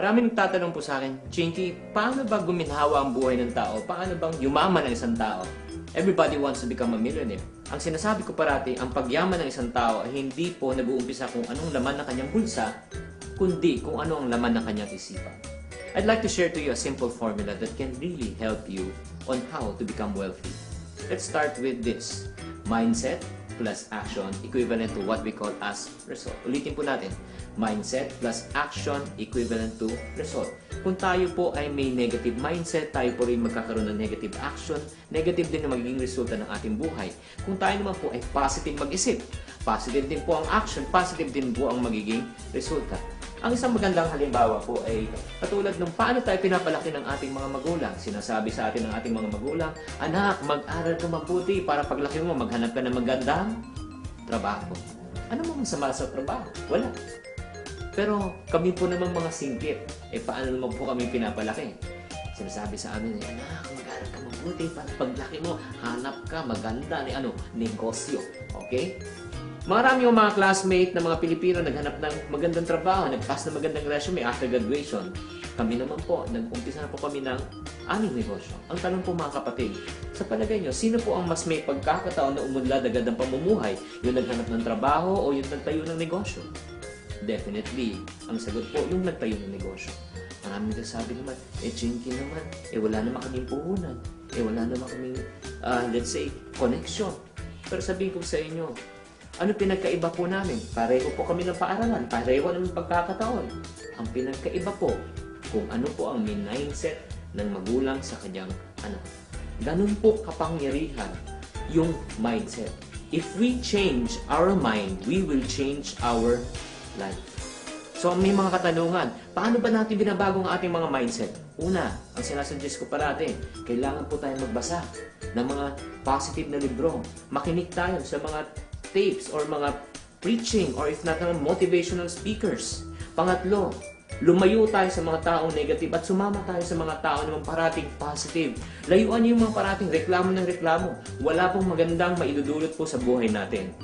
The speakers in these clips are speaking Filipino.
Maraming nagtatanong po sa akin, Chinky, paano ba guminhawa ang buhay ng tao? Paano bang yumaman ang isang tao? Everybody wants to become a millionaire. Ang sinasabi ko parati, ang pagyaman ng isang tao ay hindi po nag-uumpisa kung anong laman ng kanyang bulsa, kundi kung ano ang laman ng kanyang isipan. I'd like to share to you a simple formula that can really help you on how to become wealthy. Let's start with this. Mindset plus action equivalent to what we call as result. Ulitin po natin. Mindset plus action equivalent to result. Kung tayo po ay may negative mindset, tayo po rin magkakaroon ng negative action. Negative din ang magiging resulta ng ating buhay. Kung tayo naman po ay positive mag-isip, positive din po ang action, positive din po ang magiging resulta. Ang isang magandang halimbawa po ay katulad ng paano tayo pinapalaki ng ating mga magulang. Sinasabi sa atin ng ating mga magulang, anak, mag-aral ka mabuti para paglaki mo maghanap ka ng magandang trabaho. Ano mo masama sa trabaho? Wala. Pero kami po naman mga singkit, paano naman po kami pinapalaki? Sinasabi sa amin, anak, mag-aral ka mabuti para paglaki mo, hanap ka maganda ni negosyo. Okay? Marami yung mga classmate na mga Pilipino naghanap ng magandang trabaho, nagpass na magandang resume after graduation. Kami naman po, nag-umpisa na po kami ng aming negosyo. Ang tanong po mga kapatid, sa palagay nyo, sino po ang mas may pagkakataon na umunlad agad ng pamumuhay? Yung naghanap ng trabaho o yung nagtayo ng negosyo? Definitely, ang sagot po, yung nagtayo ng negosyo. Maraming nagsasabi naman, Chinky naman, wala naman kaming puhunan, wala naman kaming, let's say, connection. Pero sabihin ko sa inyo, ano pinagkaiba po namin? Pareho po kami ng paaralan, pareho namin pagkakataon. Ang pinagkaiba po, kung ano po ang mindset ng magulang sa kanyang anak. Ganun po kapangyarihan yung mindset. If we change our mind, we will change our life. So may mga katanungan, paano ba natin binabago ang ating mga mindset? Una, ang sinasuggest ko parati, kailangan po tayo magbasa ng mga positive na libro. Makinig tayo sa mga tapes or mga preaching or if not naman motivational speakers. Pangatlo, lumayo tayo sa mga taong negative at sumama tayo sa mga tao naman parating positive. Layuan niyo yung mga parating reklamo ng reklamo. Wala pong magandang maidudulot po sa buhay natin.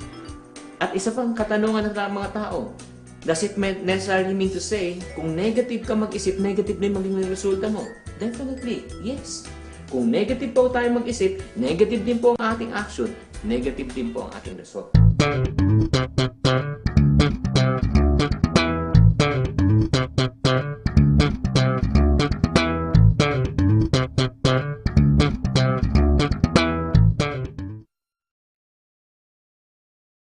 At isa pang katanungan ng mga tao, does it necessarily mean to say, kung negative ka mag-isip, negative din magiging resulta mo? Definitely, yes. Kung negative po tayo mag-isip, negative din po ang ating action, negative din po ang ating result.